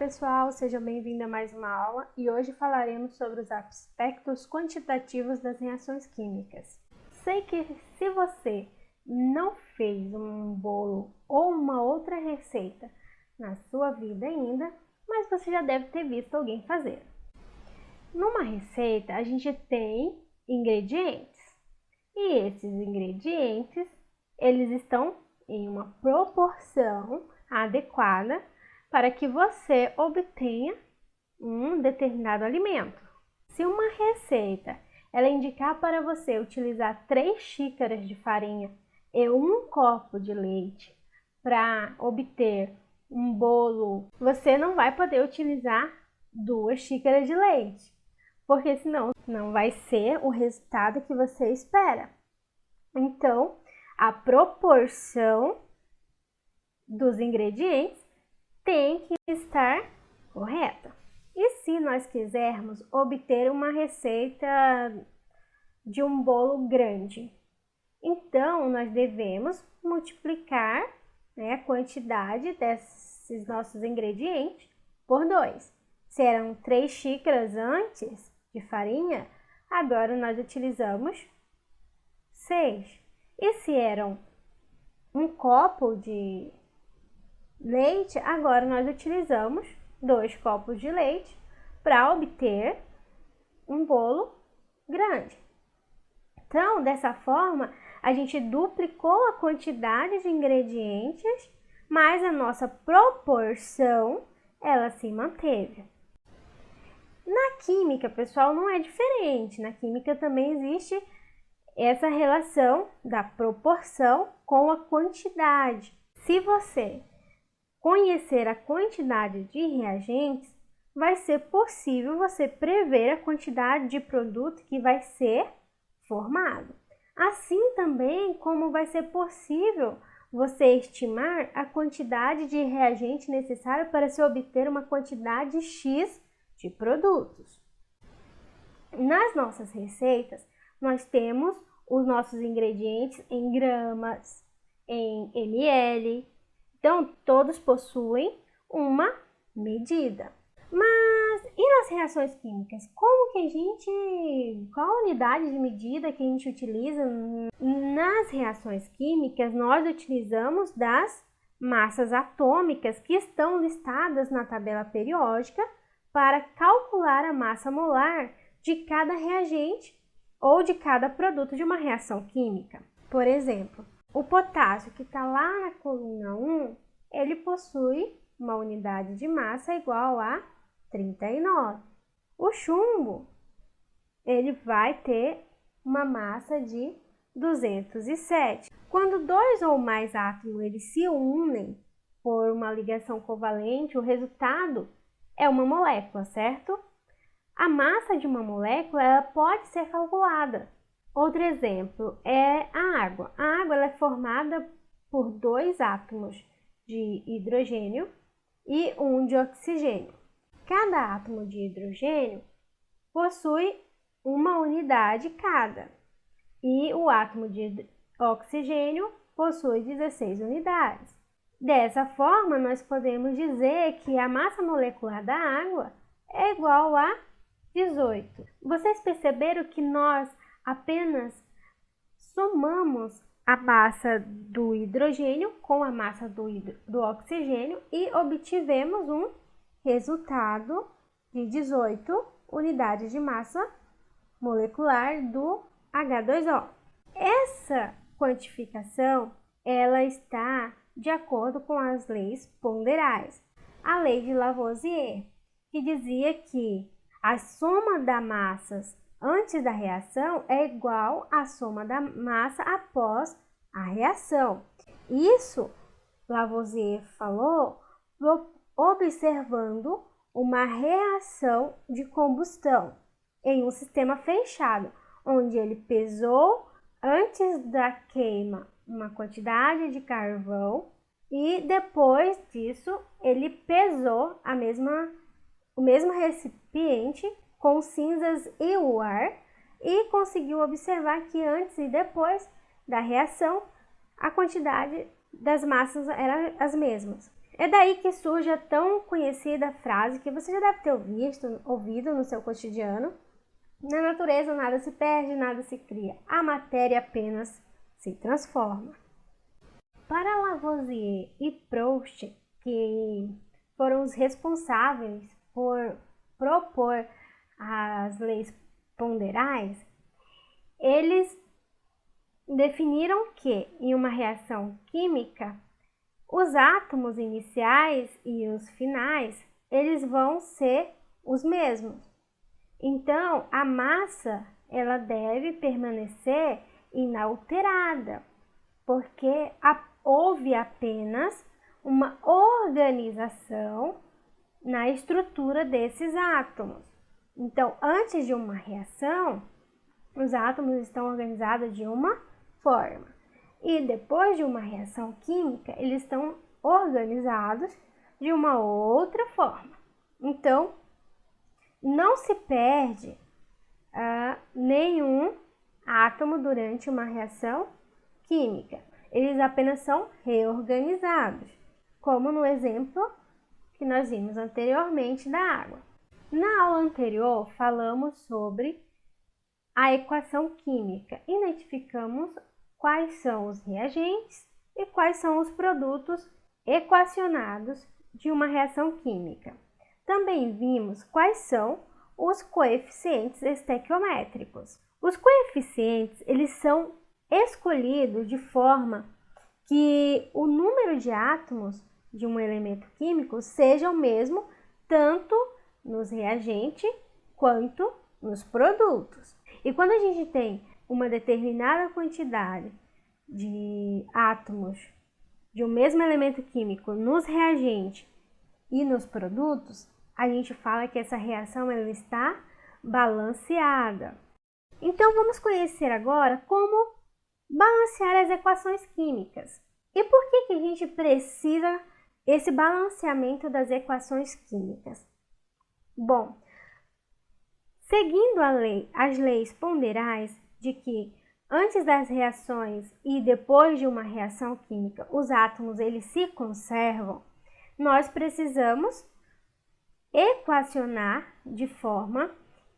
pessoal, seja bem-vindo a mais uma aula e hoje falaremos sobre os aspectos quantitativos das reações químicas. Sei que se você não fez um bolo ou uma outra receita na sua vida ainda, mas você já deve ter visto alguém fazer. Numa receita a gente tem ingredientes e esses ingredientes eles estão em uma proporção adequada para que você obtenha um determinado alimento. Se uma receita ela indicar para você utilizar 3 xícaras de farinha e 1 copo de leite para obter um bolo, você não vai poder utilizar 2 xícaras de leite, porque senão não vai ser o resultado que você espera. Então, a proporção dos ingredientes tem que estar correta. E se nós quisermos obter uma receita de um bolo grande, então nós devemos multiplicar a quantidade desses nossos ingredientes por 2. Se eram 3 xícaras antes de farinha, agora nós utilizamos 6. E se eram 1 copo de leite, agora nós utilizamos 2 copos de leite para obter um bolo grande. Então, dessa forma, a gente duplicou a quantidade de ingredientes, mas a nossa proporção, ela se manteve. Na química, pessoal, não é diferente. Na química também existe essa relação da proporção com a quantidade. Se você conhecer a quantidade de reagentes, vai ser possível você prever a quantidade de produto que vai ser formado. Assim também como vai ser possível você estimar a quantidade de reagente necessário para se obter uma quantidade X de produtos. Nas nossas receitas, nós temos os nossos ingredientes em gramas, em ml. Então, todos possuem uma medida. Mas e nas reações químicas? Qual a unidade de medida que a gente utiliza? Nas reações químicas, nós utilizamos das massas atômicas que estão listadas na tabela periódica para calcular a massa molar de cada reagente ou de cada produto de uma reação química. Por exemplo, o potássio, que está lá na coluna 1, ele possui uma unidade de massa igual a 39. O chumbo, ele vai ter uma massa de 207. Quando 2 ou mais átomos eles se unem por uma ligação covalente, o resultado é uma molécula, certo? A massa de uma molécula ela pode ser calculada. Outro exemplo é a água. A água ela é formada por 2 átomos de hidrogênio e 1 de oxigênio. Cada átomo de hidrogênio possui uma unidade cada e o átomo de oxigênio possui 16 unidades. Dessa forma, nós podemos dizer que a massa molecular da água é igual a 18. Vocês perceberam que nós apenas somamos a massa do hidrogênio com a massa do oxigênio e obtivemos um resultado de 18 unidades de massa molecular do H2O. Essa quantificação ela está de acordo com as leis ponderais. A lei de Lavoisier, que dizia que a soma das massas antes da reação é igual à soma da massa após a reação. Isso Lavoisier falou observando uma reação de combustão em um sistema fechado, onde ele pesou antes da queima uma quantidade de carvão e depois disso ele pesou o mesmo recipiente com cinzas e o ar e conseguiu observar que antes e depois da reação a quantidade das massas eram as mesmas. É daí que surge a tão conhecida frase que você já deve ter ouvido no seu cotidiano: na natureza nada se perde, nada se cria, a matéria apenas se transforma. Para Lavoisier e Proust, que foram os responsáveis por propor as leis ponderais, eles definiram que, em uma reação química, os átomos iniciais e os finais, eles vão ser os mesmos. Então, a massa, ela deve permanecer inalterada, porque houve apenas uma organização na estrutura desses átomos. Então, antes de uma reação, os átomos estão organizados de uma forma. E depois de uma reação química, eles estão organizados de uma outra forma. Então, não se perde nenhum átomo durante uma reação química. Eles apenas são reorganizados, como no exemplo que nós vimos anteriormente da água. Na aula anterior, falamos sobre a equação química. Identificamos quais são os reagentes e quais são os produtos equacionados de uma reação química. Também vimos quais são os coeficientes estequiométricos. Os coeficientes, eles são escolhidos de forma que o número de átomos de um elemento químico seja o mesmo tanto nos reagentes quanto nos produtos. E quando a gente tem uma determinada quantidade de átomos de um mesmo elemento químico nos reagentes e nos produtos, a gente fala que essa reação ela está balanceada. Então vamos conhecer agora como balancear as equações químicas. E por que a gente precisa esse balanceamento das equações químicas? Bom, seguindo as leis ponderais de que antes das reações e depois de uma reação química, os átomos eles se conservam, nós precisamos equacionar de forma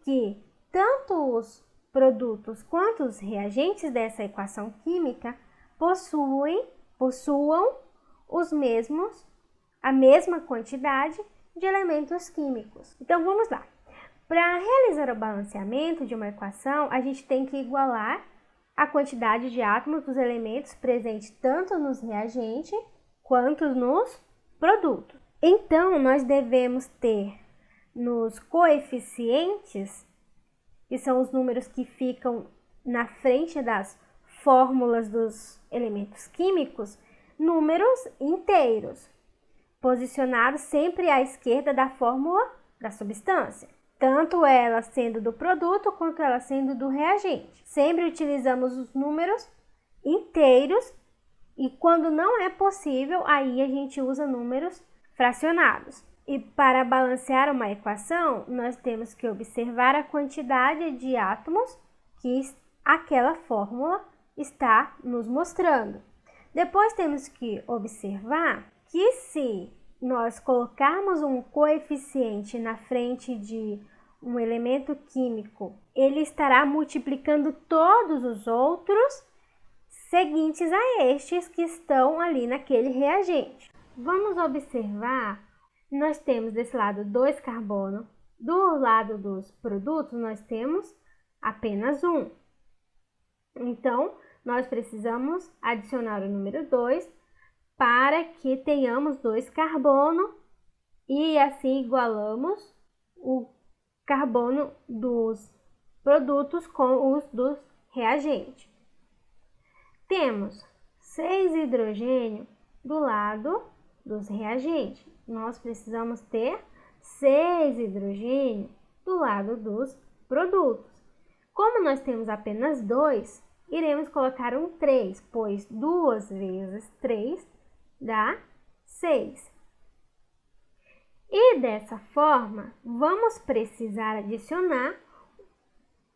que tanto os produtos quanto os reagentes dessa equação química possuam a mesma quantidade de elementos químicos. Então vamos lá. Para realizar o balanceamento de uma equação, a gente tem que igualar a quantidade de átomos dos elementos presentes tanto nos reagentes quanto nos produtos. Então, nós devemos ter nos coeficientes, que são os números que ficam na frente das fórmulas dos elementos químicos, números inteiros, posicionados sempre à esquerda da fórmula da substância, tanto ela sendo do produto quanto ela sendo do reagente. Sempre utilizamos os números inteiros e quando não é possível, aí a gente usa números fracionados. E para balancear uma equação, nós temos que observar a quantidade de átomos que aquela fórmula está nos mostrando. Depois temos que observar que se nós colocarmos um coeficiente na frente de um elemento químico, ele estará multiplicando todos os outros seguintes a estes que estão ali naquele reagente. Vamos observar, nós temos desse lado 2 carbono, do lado dos produtos nós temos apenas 1. Então, nós precisamos adicionar o número 2 para que tenhamos 2 carbono e assim igualamos o carbono dos produtos com os dos reagentes. Temos 6 hidrogênio do lado dos reagentes. Nós precisamos ter 6 hidrogênio do lado dos produtos. Como nós temos apenas 2, iremos colocar um 3, pois 2 vezes 3 dá 6. E dessa forma, vamos precisar adicionar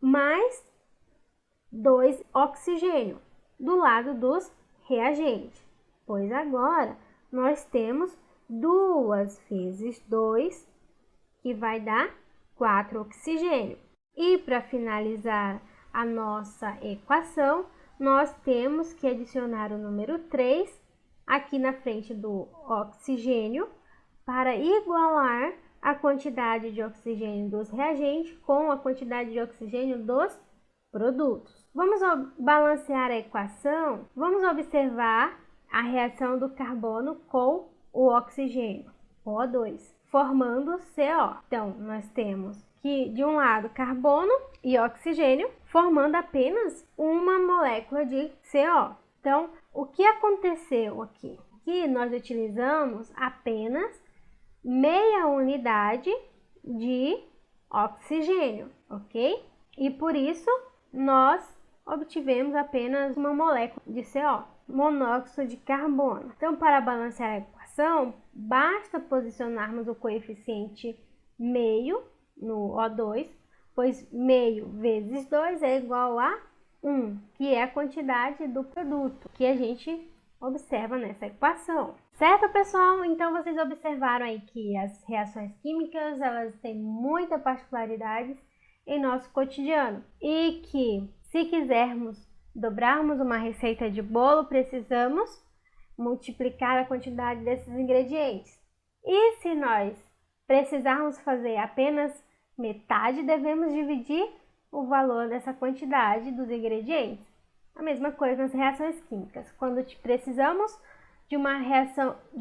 mais 2 oxigênio do lado dos reagentes, pois agora nós temos 2 vezes 2, que vai dar 4 oxigênio. E para finalizar a nossa equação, nós temos que adicionar o número 3 aqui na frente do oxigênio para igualar a quantidade de oxigênio dos reagentes com a quantidade de oxigênio dos produtos. Vamos balancear a equação, vamos observar a reação do carbono com o oxigênio, O2, formando CO. Então, nós temos que, de um lado, carbono e oxigênio, formando apenas uma molécula de CO. Então, o que aconteceu aqui? Que nós utilizamos apenas meia unidade de oxigênio, ok? E por isso, nós obtivemos apenas uma molécula de CO, monóxido de carbono. Então, para balancear a equação, basta posicionarmos o coeficiente meio no O2, pois meio vezes 2 é igual a 1, que é a quantidade do produto que a gente observa nessa equação. Certo, pessoal? Então, vocês observaram aí que as reações químicas, elas têm muitas particularidades em nosso cotidiano e que, se quisermos dobrarmos uma receita de bolo, precisamos multiplicar a quantidade desses ingredientes. E se nós precisarmos fazer apenas metade, devemos dividir o valor dessa quantidade dos ingredientes. A mesma coisa nas reações químicas. Quando precisamos de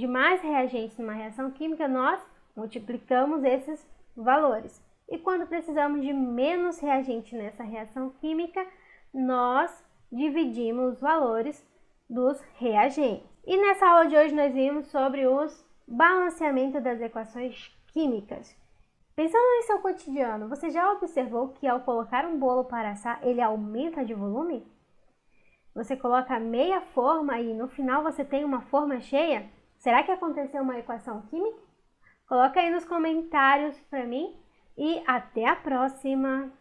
mais reagentes numa reação química, nós multiplicamos esses valores. E quando precisamos de menos reagente nessa reação química, nós dividimos os valores dos reagentes. E nessa aula de hoje nós vimos sobre os balanceamento das equações químicas. Pensando em seu cotidiano, você já observou que ao colocar um bolo para assar, ele aumenta de volume? Você coloca meia forma e no final você tem uma forma cheia? Será que aconteceu uma equação química? Coloca aí nos comentários para mim e até a próxima!